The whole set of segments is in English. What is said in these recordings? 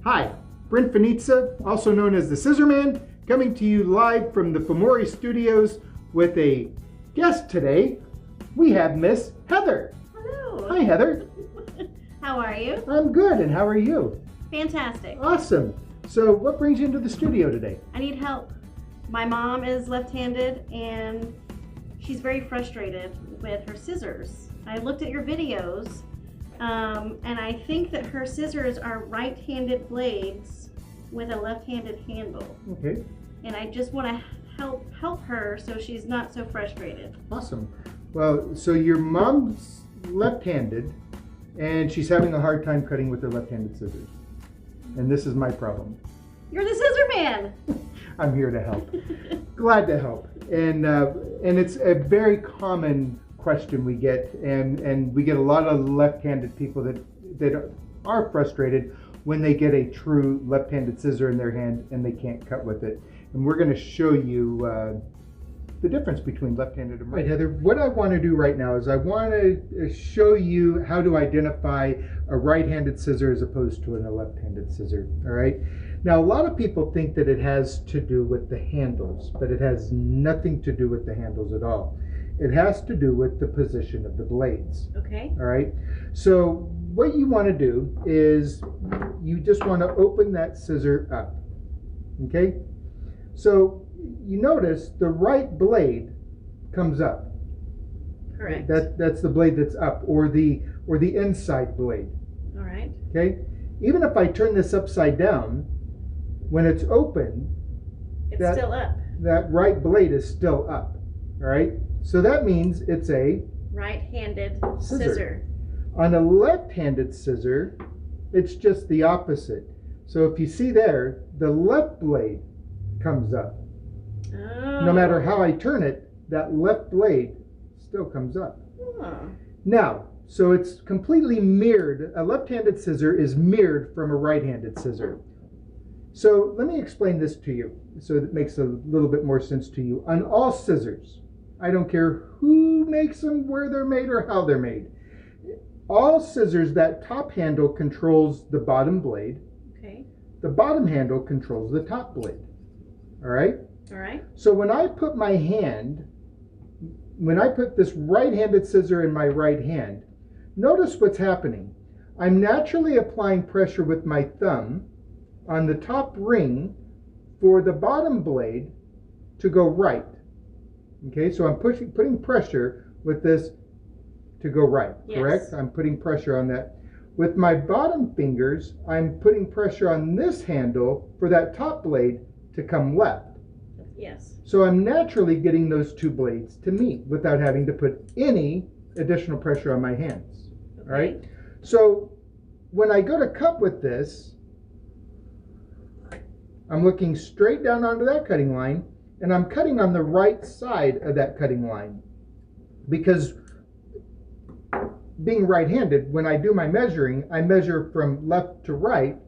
Hi, Brent Finizza, also known as the Scissor Man, coming to you live from the Famoré studios with a guest today. We have Miss Heather. Hello. Hi, Heather. How are you? I'm good, and how are you? Fantastic. Awesome. So what brings you into the studio today? I need help. My mom is left-handed and she's very frustrated with her scissors. I looked at your videos and I think that her scissors are right-handed blades with a left-handed handle. Okay. And I just want to help her so she's not so frustrated. Awesome. Well, so your mom's left-handed and she's having a hard time cutting with her left-handed scissors. And this is my problem. You're the scissor man. I'm here to help. Glad to help. And it's a very common question we get, and we get a lot of left-handed people that are frustrated when they get a true left-handed scissor in their hand and they can't cut with it. And we're going to show you the difference between left-handed and right. Heather, what I want to do right now is I want to show you how to identify a right-handed scissor as opposed to a left-handed scissor. All right. Now, a lot of people think that it has to do with the handles, but it has nothing to do with the handles at all. It has to do with the position of the blades. Okay. All right. So what you want to do is you just want to open that scissor up. Okay. So you notice the right blade comes up. Correct. That's the blade that's up, or the inside blade. All right. Okay. Even if I turn this upside down, when it's open, It's still up. that right blade is still up. All right. So that means it's a Right-handed Scissor. scissor. On a left-handed scissor, it's just the opposite. So if you see there, the left blade comes up. Oh. No matter how I turn it, that left blade still comes up. Oh. Now, so it's completely mirrored. A left-handed scissor is mirrored from a right-handed scissor. So let me explain this to you so it makes a little bit more sense to you. On all scissors, I don't care who makes them, where they're made, or how they're made. All scissors, that top handle controls the bottom blade. Okay. The bottom handle controls the top blade. All right? All right. So when I put this right-handed scissor in my right hand, notice what's happening. I'm naturally applying pressure with my thumb on the top ring for the bottom blade to go right. Okay, so I'm putting pressure with this to go right, Yes. correct? I'm putting pressure on that. With my bottom fingers, I'm putting pressure on this handle for that top blade to come left. Yes. So I'm naturally getting those two blades to meet without having to put any additional pressure on my hands. Okay. All right? So when I go to cut with this, I'm looking straight down onto that cutting line, and I'm cutting on the right side of that cutting line. Because being right-handed, when I do my measuring, I measure from left to right,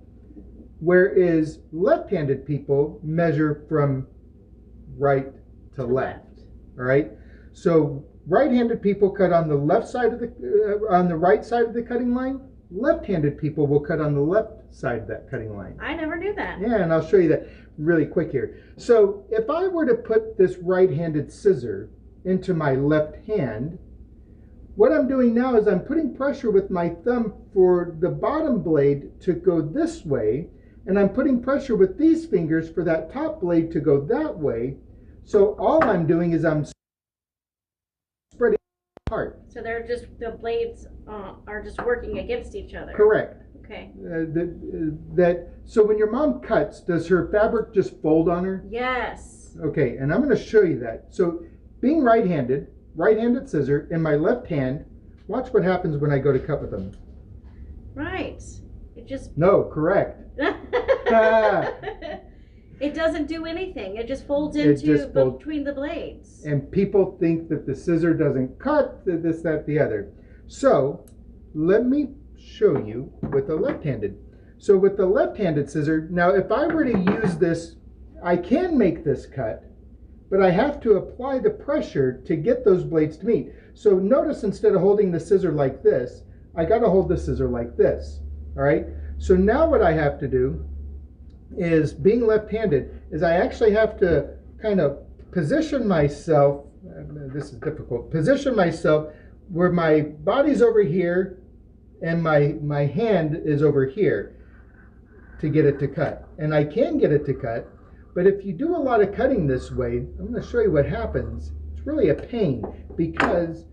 whereas left-handed people measure from right to left. All right? So right-handed people cut on the left side of on the right side of the cutting line. Left-handed people will cut on the left side of that cutting line. I never knew that. Yeah, and I'll show you that really quick here. So if I were to put this right-handed scissor into my left hand, what I'm doing now is I'm putting pressure with my thumb for the bottom blade to go this way, and I'm putting pressure with these fingers for that top blade to go that way. So all I'm doing is I'm spreading apart. So they're just, the blades are just working against each other. Correct. Okay. So when your mom cuts, does her fabric just fold on her? Yes. Okay, and I'm going to show you that. So being right-handed scissor in my left hand, watch what happens when I go to cut with them. Right. It just... No, correct. It doesn't do anything. It just folds between the blades. And people think that the scissor doesn't cut, this, that, the other. So let me show you with the left-handed. So with the left-handed scissor, now if I were to use this, I can make this cut, but I have to apply the pressure to get those blades to meet. So notice instead of holding the scissor like this, I got to hold the scissor like this. All right. So now what I have to do is, being left-handed, is I actually have to kind of position myself. This is difficult. Position myself where my body's over here and my hand is over here to get it to cut. And I can get it to cut, but if you do a lot of cutting this way, I'm going to show you what happens. It's really a pain because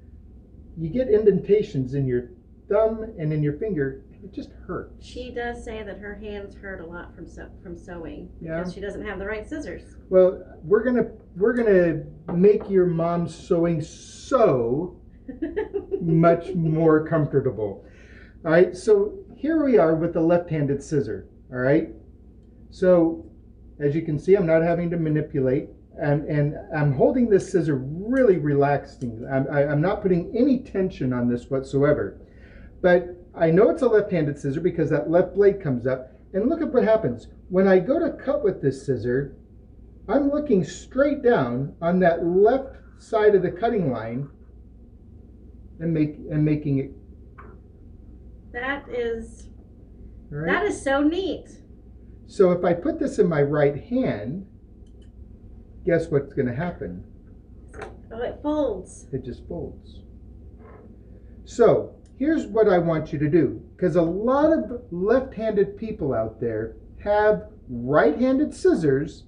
you get indentations in your thumb and in your finger. It just hurts. She does say that her hands hurt a lot from sewing Yeah. because she doesn't have the right scissors. Well, we're gonna make your mom's sewing so much more comfortable. All right, so here we are with the left-handed scissor. All right, so as you can see, I'm not having to manipulate, and I'm holding this scissor really relaxing. I'm not putting any tension on this whatsoever. But I know it's a left-handed scissor because that left blade comes up, and look at what happens. When I go to cut with this scissor, I'm looking straight down on that left side of the cutting line and making it. That is Right? that is so neat. So if I put this in my right hand, guess what's going to happen? Oh, it folds. It just folds. So here's what I want you to do, because a lot of left-handed people out there have right-handed scissors,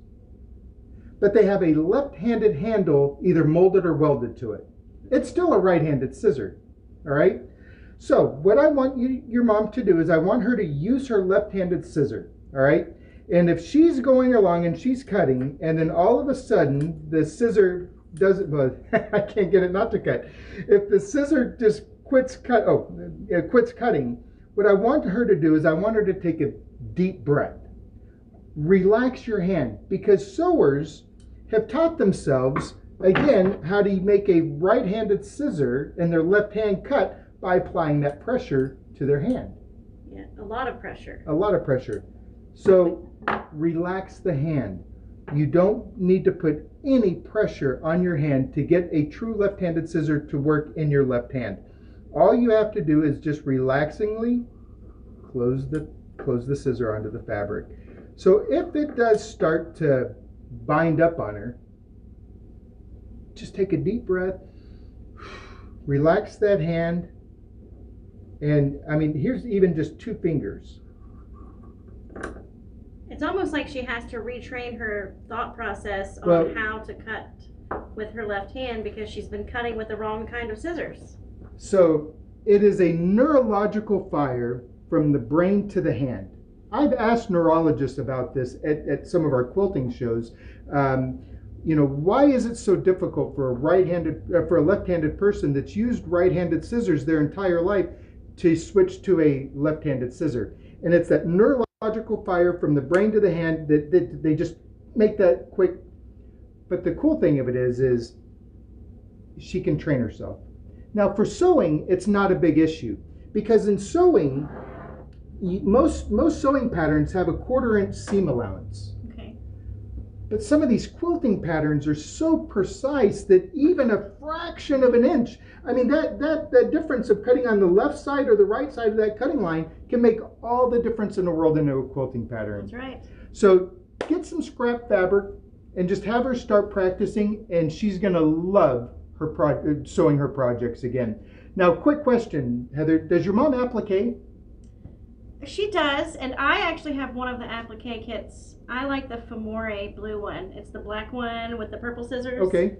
but they have a left-handed handle either molded or welded to it. It's still a right-handed scissor, all right? So what I want your mom to do is I want her to use her left-handed scissor, all right? And if she's going along and she's cutting, and then all of a sudden the scissor doesn't, well, I can't get it not to cut. If the scissor just quits cutting, what I want her to do is I want her to take a deep breath. Relax your hand, because sewers have taught themselves, again, how to make a right-handed scissor and their left hand cut by applying that pressure to their hand. Yeah, a lot of pressure. A lot of pressure. So relax the hand. You don't need to put any pressure on your hand to get a true left-handed scissor to work in your left hand. All you have to do is just relaxingly close the scissor onto the fabric. So if it does start to bind up on her, just take a deep breath, relax that hand, and I mean, here's even just 2 fingers. It's almost like she has to retrain her thought process on how to cut with her left hand because she's been cutting with the wrong kind of scissors. So it is a neurological fire from the brain to the hand. I've asked neurologists about this at some of our quilting shows. You know, why is it so difficult for a left-handed person that's used right-handed scissors their entire life to switch to a left-handed scissor? And it's that neurological fire from the brain to the hand that they just make that quick. But the cool thing of it is she can train herself. Now for sewing, it's not a big issue, because in sewing, most sewing patterns have a 1/4 inch seam allowance. Okay. But some of these quilting patterns are so precise that even a fraction of an inch, I mean, that difference of cutting on the left side or the right side of that cutting line can make all the difference in the world in a quilting pattern. That's right. So get some scrap fabric and just have her start practicing, and she's going to love her sewing her projects again. Now, quick question, Heather, does your mom applique? She does, and I actually have one of the applique kits. I like the Famoré blue one. It's the black one with the purple scissors. Okay.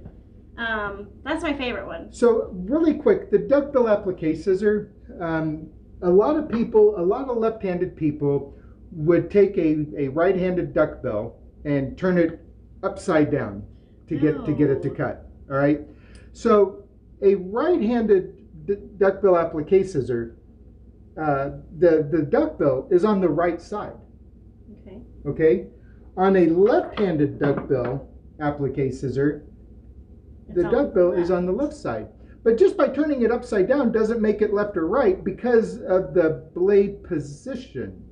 That's my favorite one. So really quick, the duckbill applique scissor, a lot of left-handed people would take a right-handed duckbill and turn it upside down to get it to cut. All right. So a right-handed duckbill applique scissor, the duckbill is on the right side. Okay. Okay. On a left-handed duckbill applique scissor, the duckbill is on the left side. But just by turning it upside down doesn't make it left or right because of the blade position.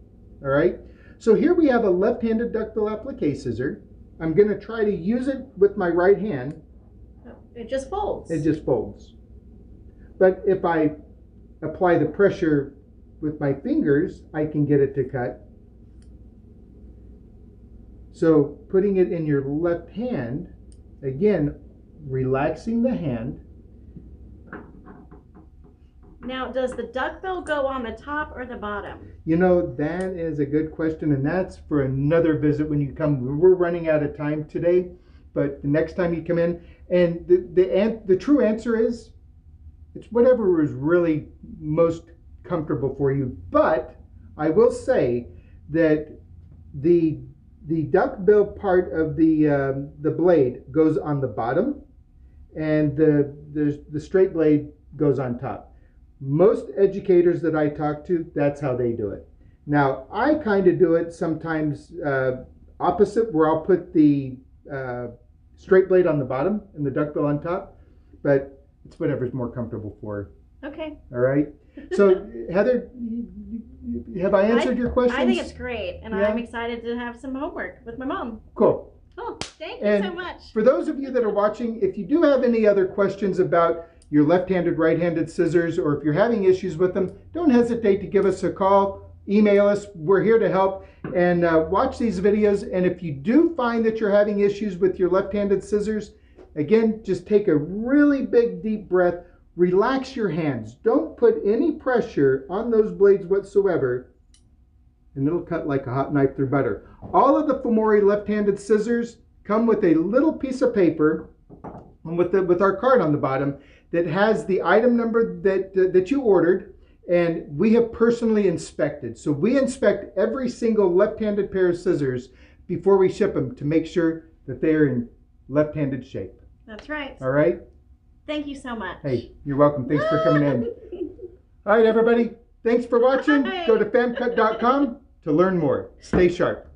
All right. So here we have a left-handed duckbill applique scissor. I'm going to try to use it with my right hand. It just folds. It just folds. But if I apply the pressure with my fingers, I can get it to cut. So putting it in your left hand, again, relaxing the hand. Now, does the duckbill go on the top or the bottom? You know, that is a good question, and that's for another visit when you come. We're running out of time today, but the next time you come in, and the true answer is, it's whatever is really most comfortable for you. But I will say that the duckbill part of the blade goes on the bottom, and the straight blade goes on top. Most educators that I talk to, that's how they do it. Now, I kind of do it sometimes opposite, where I'll put the straight blade on the bottom and the duckbill on top, but it's whatever's more comfortable for her. Okay. All right. So, Heather, have I answered your questions? I think it's great, and Yeah. I'm excited to have some homework with my mom. Cool. Oh, thank you And so much. for those of you that are watching, if you do have any other questions about your left-handed, right-handed scissors, or if you're having issues with them, don't hesitate to give us a call, email us. We're here to help, and watch these videos. And if you do find that you're having issues with your left-handed scissors, again, just take a really big, deep breath. Relax your hands. Don't put any pressure on those blades whatsoever, and it'll cut like a hot knife through butter. All of the Famoré left-handed scissors come with a little piece of paper and with our card on the bottom that has the item number that you ordered, and we have personally inspected. So we inspect every single left-handed pair of scissors before we ship them to make sure that they're in left-handed shape. That's right. All right? Thank you so much. Hey, you're welcome. Thanks for coming in. All right, everybody. Thanks for watching. Bye. Go to famcut.com to learn more. Stay sharp.